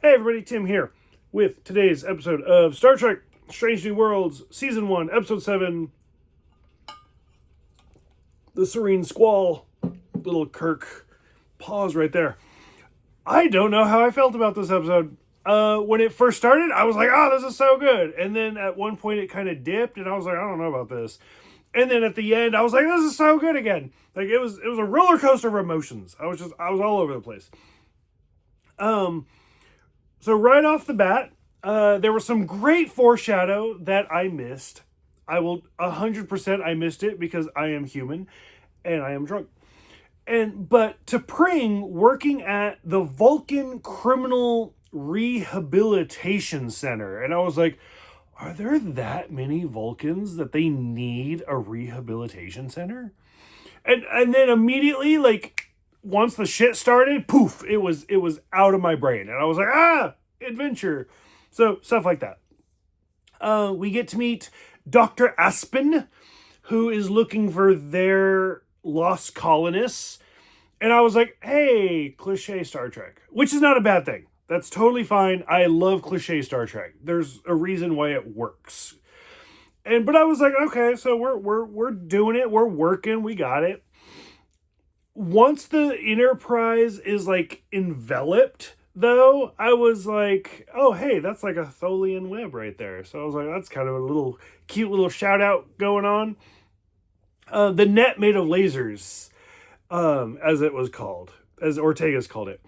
Hey everybody, Tim here with today's episode of Star Trek Strange New Worlds, Season 1, Episode 7, the Serene Squall. Little Kirk pause right there. I don't know how I felt about this episode. When it first started, I was like, oh, this is so good. And then at one point it kind of dipped and I was like, I don't know about this. And then at the end, I was like, this is so good again. Like it was a roller coaster of emotions. I was all over the place. So right off the bat, there was some great foreshadow that I missed. I will 100% I missed it because I am human and I am drunk. But T'Pring working at the Vulcan Criminal Rehabilitation Center, and I was like, are there that many Vulcans that they need a rehabilitation center? And then immediately, like, once the shit started, poof, it was out of my brain. And I was like, adventure. So, stuff like that. We get to meet Dr. Aspen, who is looking for their lost colonists. And I was like, hey, cliche Star Trek. Which is not a bad thing. That's totally fine. I love cliche Star Trek. There's a reason why it works. But I was like, okay, so we're doing it. We're working. We got it. Once the Enterprise is like enveloped, though, I was like, oh, hey, that's like a Tholian web right there. So I was like, that's kind of a little cute little shout out going on. The net made of lasers, as it was called, as Ortega's called it.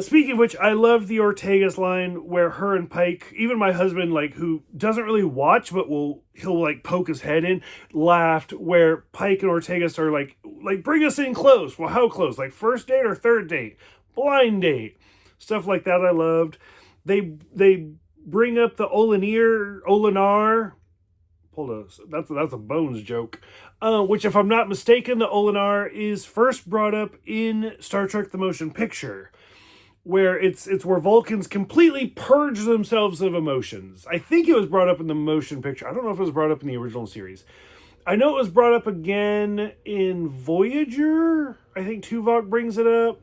Speaking of which, I love the Ortega's line where her and Pike, even my husband, like, who doesn't really watch, but he'll like poke his head in, laughed, where Pike and Ortega are like, bring us in close. Well, how close? Like first date or third date? Blind date. Stuff like that I loved. They bring up the Olinar. That's a Bones joke. Which, if I'm not mistaken, the Olinar is first brought up in Star Trek: The Motion Picture, where it's where Vulcans completely purge themselves of emotions. I think it was brought up in the motion picture. I don't know if it was brought up in the original series. I know it was brought up again in Voyager. I think Tuvok brings it up.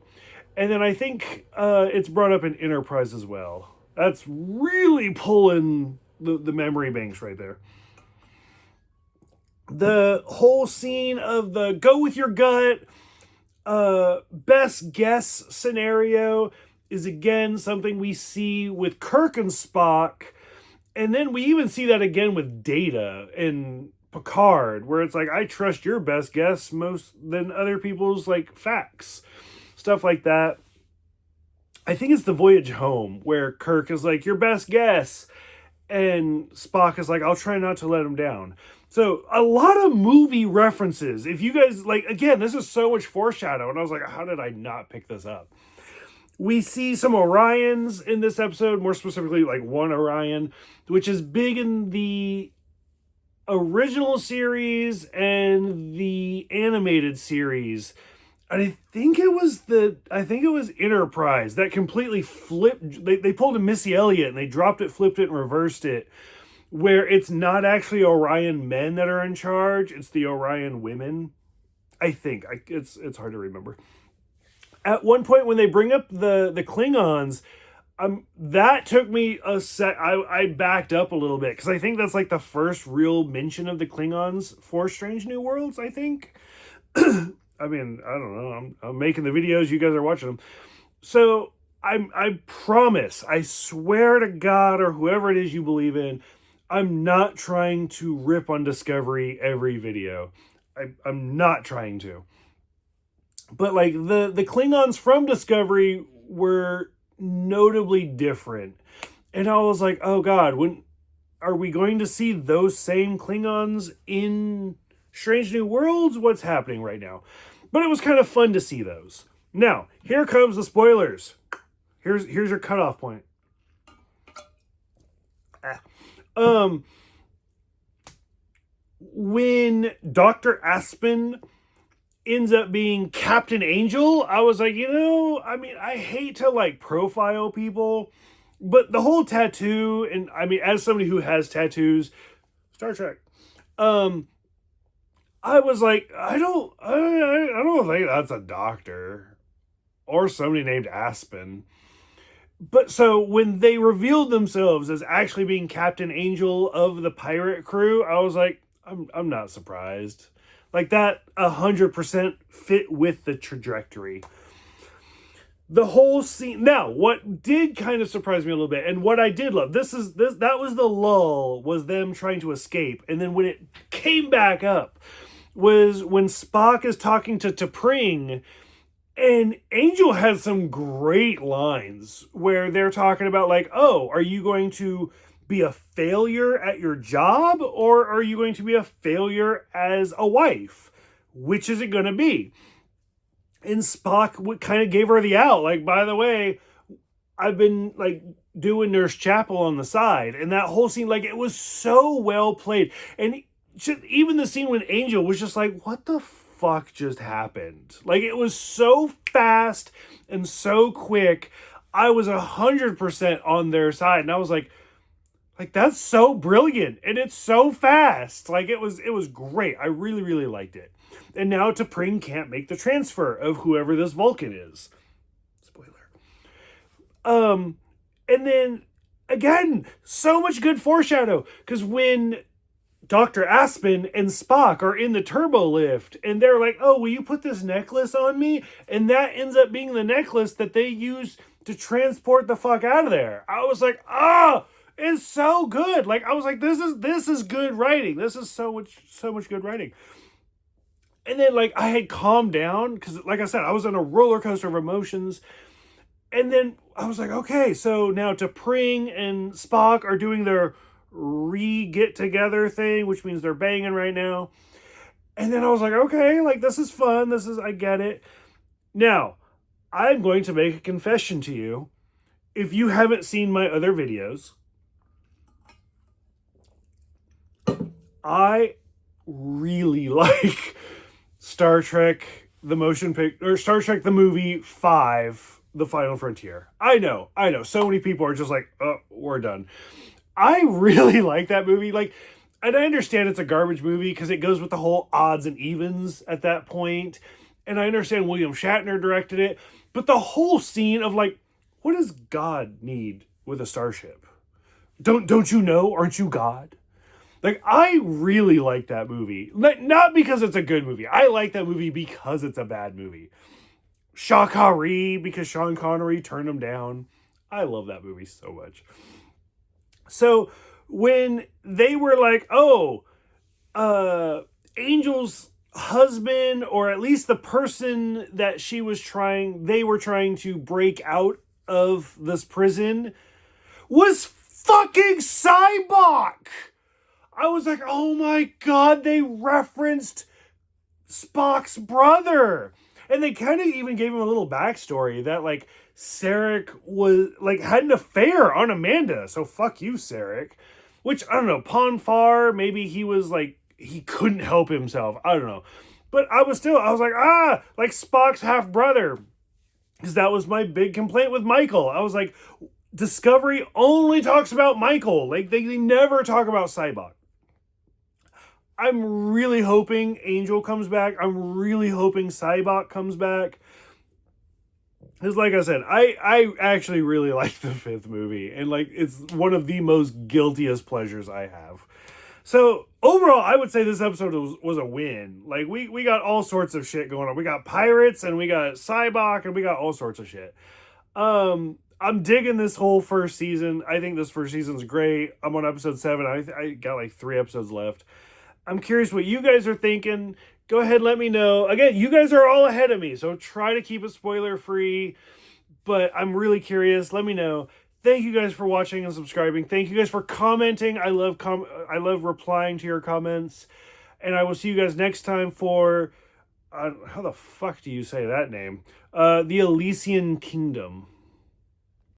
And then I think it's brought up in Enterprise as well. That's really pulling the memory banks right there. The whole scene of the go with your gut, best guess scenario is again something we see with Kirk and Spock. And then we even see that again with Data and Picard, where it's like, I trust your best guess most than other people's like facts. Stuff like that. I think it's the Voyage Home where Kirk is like, your best guess. And Spock is like, I'll try not to let him down. So a lot of movie references. If you guys like, again, this is so much foreshadow. And I was like, how did I not pick this up? We see some Orions in this episode, more specifically like one Orion, which is big in the original series and the animated series. And I think it was Enterprise that completely flipped. They pulled a Missy Elliott and they dropped it, flipped it, and reversed it, where it's not actually Orion men that are in charge. It's the Orion women. I think it's hard to remember. At one point when they bring up the Klingons, that took me a sec. I backed up a little bit because I think that's like the first real mention of the Klingons for Strange New Worlds, I think. I mean, I don't know. I'm making the videos. You guys are watching them. So I promise, I swear to God or whoever it is you believe in, I'm not trying to rip on Discovery every video. I'm not trying to. But like the Klingons from Discovery were notably different. And I was like, oh God, when are we going to see those same Klingons in Strange New Worlds? What's happening right now? But it was kind of fun to see those. Now, here comes the spoilers. Here's your cutoff point. When Dr. Aspen ends up being Captain Angel, I was like, I mean, I hate to like profile people, but the whole tattoo, and I mean, as somebody who has tattoos, Star Trek, I was like, I don't think that's a doctor or somebody named Aspen. But so when they revealed themselves as actually being Captain Angel of the pirate crew, I was like, I'm not surprised. Like that 100% fit with the trajectory. The whole scene. Now, what did kind of surprise me a little bit, and what I did love, this that was the lull, was them trying to escape, and then when it came back up, was when Spock is talking to T'Pring, and Angel has some great lines where they're talking about like, oh, are you going to be a failure at your job, or are you going to be a failure as a wife? Which is it going to be? And Spock kind of gave her the out. Like, by the way, I've been like doing Nurse Chapel on the side. And that whole scene, like, it was so well played. And even the scene when Angel was just like, what the fuck just happened? Like, it was so fast and so quick. I was 100% on their side. And I was like, that's so brilliant. And it's so fast. Like, it was great. I really, really liked it. And now T'Pring can't make the transfer of whoever this Vulcan is. Spoiler. And then again, so much good foreshadow. Because when Dr. Aspen and Spock are in the turbo lift, and they're like, oh, will you put this necklace on me? And that ends up being the necklace that they use to transport the fuck out of there. I was like, it's so good. Like, I was like, this is good writing. This is so much good writing. And then, like, I had calmed down because, like I said, I was on a roller coaster of emotions. And then I was like, okay, so now T'Pring and Spock are doing their get together thing, which means they're banging right now. And then I was like, okay, like, this is fun. I get it. Now, I'm going to make a confession to you. If you haven't seen my other videos, I really like Star Trek the motion picture, or Star Trek the movie 5, The Final Frontier. I know. So many people are just like, oh, we're done. I really like that movie. Like, and I understand it's a garbage movie because it goes with the whole odds and evens at that point. And I understand William Shatner directed it. But the whole scene of like, what does God need with a starship? Don't you know? Aren't you God? Like, I really like that movie. Not because it's a good movie. I like that movie because it's a bad movie. Shakari, because Sean Connery turned him down. I love that movie so much. So, when they were like, oh, Angel's husband, or at least the person that they were trying to break out of this prison, was fucking Cybok! I was like, oh my god, they referenced Spock's brother. And they kind of even gave him a little backstory that, like, Sarek was, like, had an affair on Amanda. So fuck you, Sarek. Which, I don't know, Ponfar, maybe he was, like, he couldn't help himself. I don't know. But I was like, like Spock's half-brother. Because that was my big complaint with Michael. I was like, Discovery only talks about Michael. Like, they never talk about Cybok. I'm really hoping Angel comes back. I'm really hoping Cybok comes back. Because like I said, I actually really like the 5th movie. And like, it's one of the most guiltiest pleasures I have. So overall, I would say this episode was a win. Like, we got all sorts of shit going on. We got pirates, and we got Cybok, and we got all sorts of shit. I'm digging this whole first season. I think this first season's great. I'm on episode 7. I got like 3 episodes left. I'm curious what you guys are thinking. Go ahead and let me know. Again, you guys are all ahead of me, so try to keep it spoiler-free. But I'm really curious. Let me know. Thank you guys for watching and subscribing. Thank you guys for commenting. I love replying to your comments. And I will see you guys next time for... how the fuck do you say that name? The Elysian Kingdom.